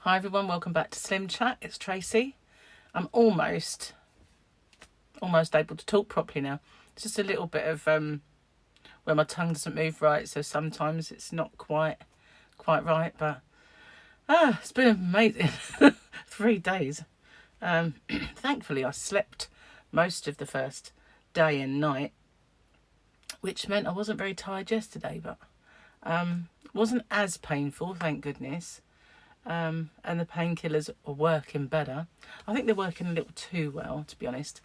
Hi everyone, welcome back to SlimChat. It's Tracy. I'm almost able to talk properly now. It's just a little bit of where my tongue doesn't move right, so sometimes it's not quite right. But it's been amazing. 3 days. Thankfully, I slept most of the first day and night, which meant I wasn't very tired yesterday, but wasn't as painful, thank goodness. And the painkillers are working better. I think they're working a little too well, to be honest.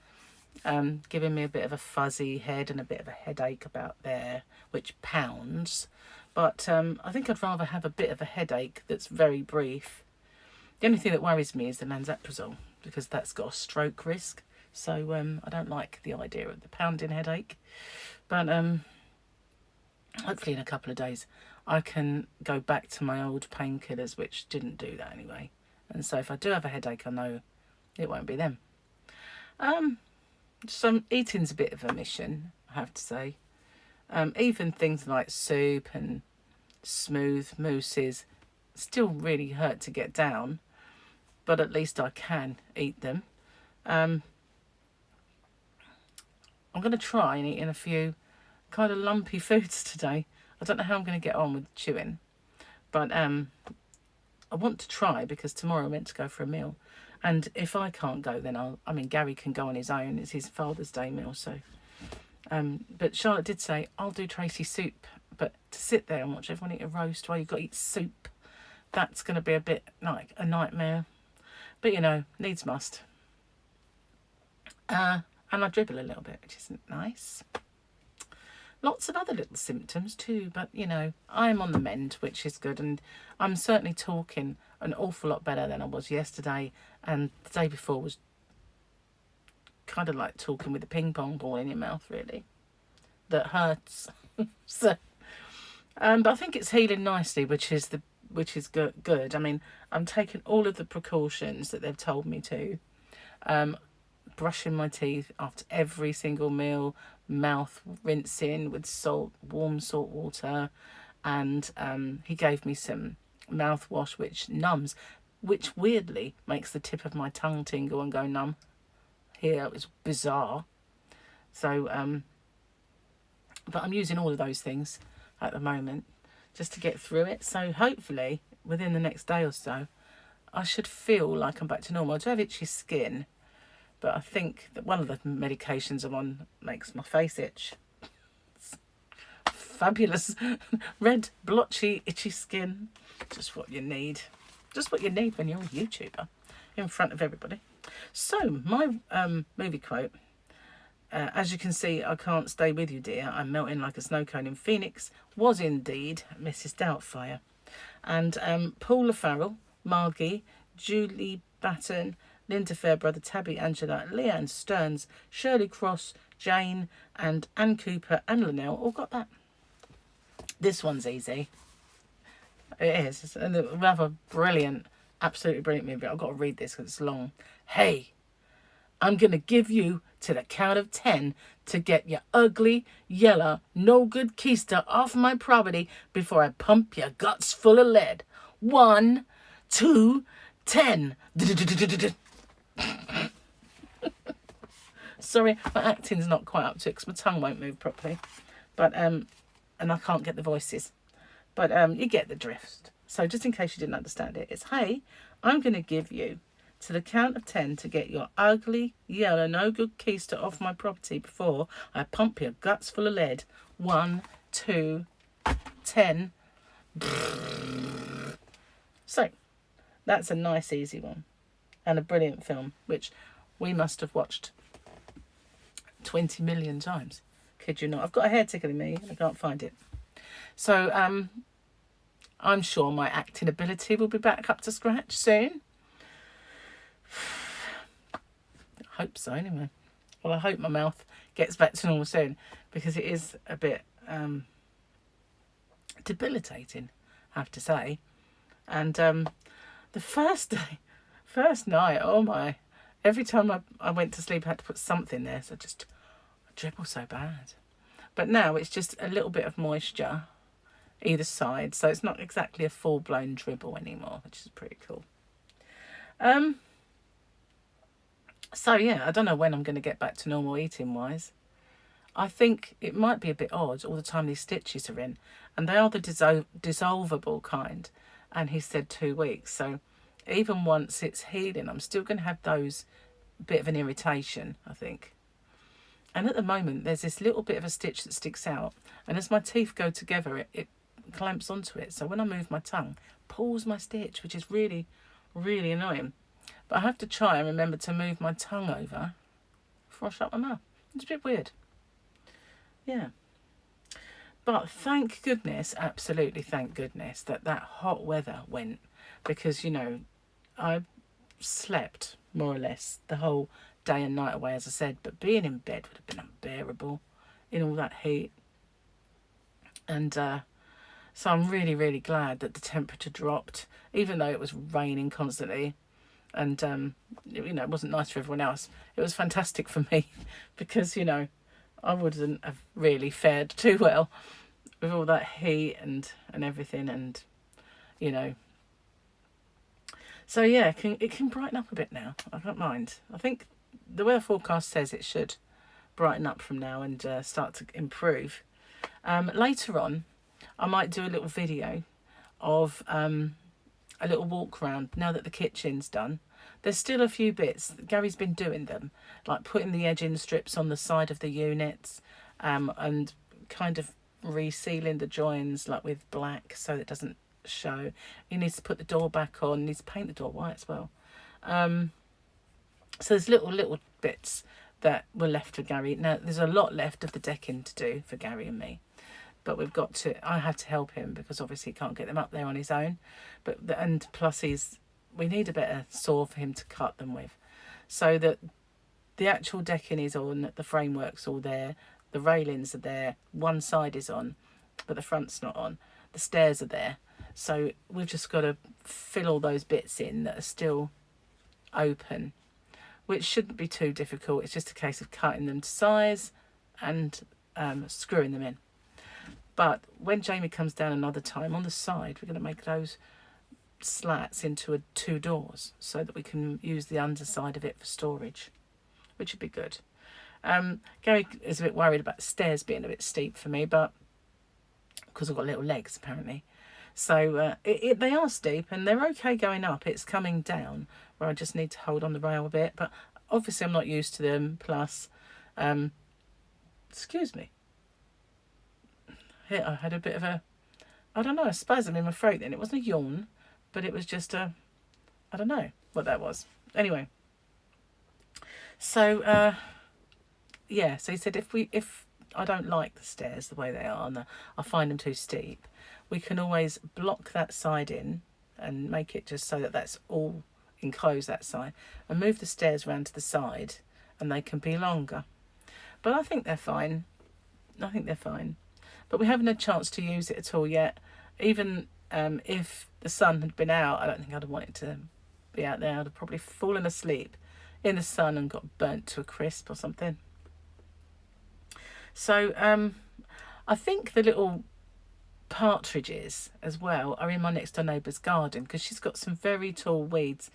Giving me a bit of a fuzzy head and a bit of a headache about there, which pounds. But I think I'd rather have a bit of a headache that's very brief. The only thing that worries me is the Lanzaprazole, because that's got a stroke risk. So I don't like the idea of the pounding headache. But hopefully in a couple of days I can go back to my old painkillers, which didn't do that anyway. And so if I do have a headache, I know it won't be them. So eating's a bit of a mission, I have to say. Even things like soup and smooth mousses still really hurt to get down, but at least I can eat them. I'm going to try and eat in a few kind of lumpy foods today. I don't know how I'm going to get on with chewing, but I want to try, because tomorrow I'm meant to go for a meal, and if I can't go, then Gary can go on his own. It's his Father's Day meal, so but Charlotte did say I'll do Tracy soup, but to sit there and watch everyone eat a roast while you've got to eat soup, that's going to be a bit like a nightmare. But you know, needs must. And I dribble a little bit, which isn't nice. Lots of other little symptoms too, but you know, I'm on the mend, which is good, and I'm certainly talking an awful lot better than I was yesterday, and the day before was kind of like talking with a ping pong ball in your mouth, really. That hurts. So, but I think it's healing nicely, which is good. I mean, I'm taking all of the precautions that they've told me to. Brushing my teeth after every single meal, mouth rinsing with warm salt water, and he gave me some mouthwash which numbs, which weirdly makes the tip of my tongue tingle and go numb. Here it was bizarre. So but I'm using all of those things at the moment just to get through it. So hopefully within the next day or so I should feel like I'm back to normal. I do have itchy skin, but I think that one of the medications I'm on makes my face itch. It's fabulous. Red, blotchy, itchy skin. Just what you need. Just what you need when you're a YouTuber in front of everybody. So, my movie quote. As you can see, I can't stay with you, dear. I'm melting like a snow cone in Phoenix. Was indeed Mrs. Doubtfire. And Paula Farrell, Margie, Julie Batten, Linda Fairbrother, Tabby Angela, Leanne Stearns, Shirley Cross, Jane, and Anne Cooper and Linnell all got that. This one's easy. It is. It's a rather brilliant, absolutely brilliant movie. I've got to read this because it's long. Hey, I'm going to give you to the count of 10 to get your ugly, yellow, no good keister off my property before I pump your guts full of lead. 1, 2, 10. Sorry, my acting's not quite up to it because my tongue won't move properly. But and I can't get the voices. But you get the drift. So just in case you didn't understand it, it's, hey, I'm going to give you to the count of 10 to get your ugly, yellow, no good keister off my property before I pump your guts full of lead. 1, 2, 10. So that's a nice, easy one. And a brilliant film, which we must have watched 20 million times. Kid you not. I've got a hair tickling me and I can't find it. So I'm sure my acting ability will be back up to scratch soon. I hope so anyway. Well, I hope my mouth gets back to normal soon, because it is a bit debilitating, I have to say. And the first night, oh my, every time I went to sleep I had to put something there, so I dribble so bad. But now it's just a little bit of moisture either side, so it's not exactly a full-blown dribble anymore, which is pretty cool. So yeah, I don't know when I'm going to get back to normal eating wise. I think it might be a bit odd all the time these stitches are in, and they are the dissolvable kind, and he said 2 weeks. So even once it's healing, I'm still going to have those bit of an irritation, I think. And at the moment there's this little bit of a stitch that sticks out, and as my teeth go together it clamps onto it, so when I move my tongue, pulls my stitch, which is really, really annoying. But I have to try and remember to move my tongue over before I shut my mouth. It's a bit weird. Yeah. But thank goodness, absolutely thank goodness, that hot weather went, because, you know, I slept more or less the whole day and night away, as I said, but being in bed would have been unbearable in all that heat. And so I'm really, really glad that the temperature dropped, even though it was raining constantly. And, you know, it wasn't nice for everyone else. It was fantastic for me because, you know, I wouldn't have really fared too well with all that heat and everything, and, you know. So, yeah, it can brighten up a bit now. I don't mind. I think the weather forecast says it should brighten up from now and start to improve. Later on, I might do a little video of a little walk around now that the kitchen's done. There's still a few bits. Gary's been doing them, like putting the edging strips on the side of the units, and kind of resealing the joins like with black so it doesn't show. He needs to put the door back on. He needs to paint the door white as well. So there's little bits that were left for Gary. Now there's a lot left of the decking to do for Gary and me, but I had to help him because obviously he can't get them up there on his own. And plus we need a better saw for him to cut them with, so that the actual decking is on, the framework's all there, the railings are there, one side is on, but the front's not on. The stairs are there, so we've just got to fill all those bits in that are still open, which shouldn't be too difficult. It's just a case of cutting them to size and screwing them in. But when Jamie comes down another time, on the side, we're going to make those slats into 2 doors so that we can use the underside of it for storage, which would be good. Gary is a bit worried about the stairs being a bit steep for me, but because I've got little legs apparently. So they are steep and they're okay going up. It's coming down where I just need to hold on the rail a bit, but obviously I'm not used to them. Plus, excuse me. Here I had a bit of a spasm in my throat then. It wasn't a yawn, but it was just I don't know what that was. Anyway, so yeah, so he said if I don't like the stairs the way they are and I find them too steep, we can always block that side in and make it just so that that's all enclosed, that side, and move the stairs around to the side and they can be longer. But I think they're fine. But we haven't had a chance to use it at all yet. Even if the sun had been out, I don't think I'd have wanted to be out there. I'd have probably fallen asleep in the sun and got burnt to a crisp or something. So I think the little partridges as well are in my next door neighbour's garden, because she's got some very tall weeds.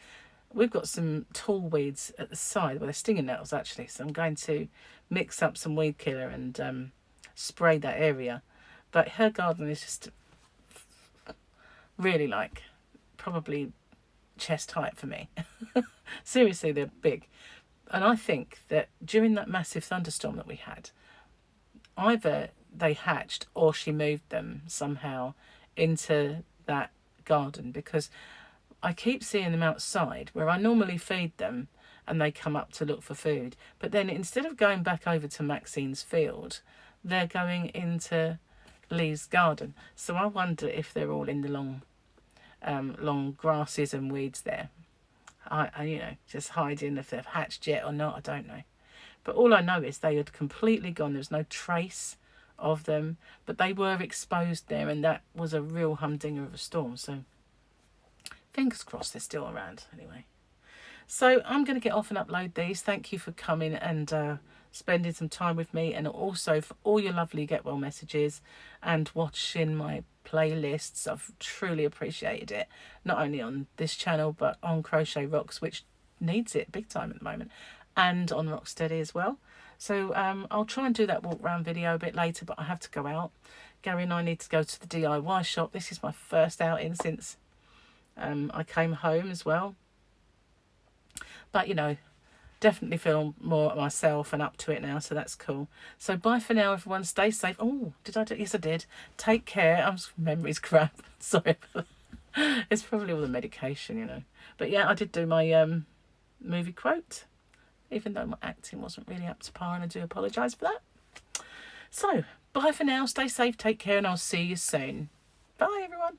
We've got some tall weeds at the side, well, they're stinging nettles actually, so I'm going to mix up some weed killer and spray that area. But her garden is just really like probably chest height for me. Seriously, they're big. And I think that during that massive thunderstorm that we had, either they hatched or she moved them somehow into that garden, because I keep seeing them outside where I normally feed them and they come up to look for food. But then instead of going back over to Maxine's field, they're going into Lee's garden. So I wonder if they're all in the long grasses and weeds there. I just hiding if they've hatched yet or not, I don't know. But all I know is they had completely gone. There was no trace of them, but they were exposed there, and that was a real humdinger of a storm. So fingers crossed they're still around anyway. So I'm going to get off and upload these. Thank you for coming and spending some time with me, and also for all your lovely get well messages and watching my playlists. I've truly appreciated it, not only on this channel but on Crochet Rocks, which needs it big time at the moment, and on Rocksteady as well. So I'll try and do that walk around video a bit later, but I have to go out. Gary and I need to go to the DIY shop. This is my first outing since I came home as well. But, you know, definitely feel more myself and up to it now, so that's cool. So bye for now, everyone. Stay safe. Oh, did I do? Yes, I did. Take care. Memory's crap. Sorry about that. It's probably all the medication, you know. But yeah, I did do my movie quote, even though my acting wasn't really up to par, and I do apologise for that. So, bye for now, stay safe, take care, and I'll see you soon. Bye, everyone.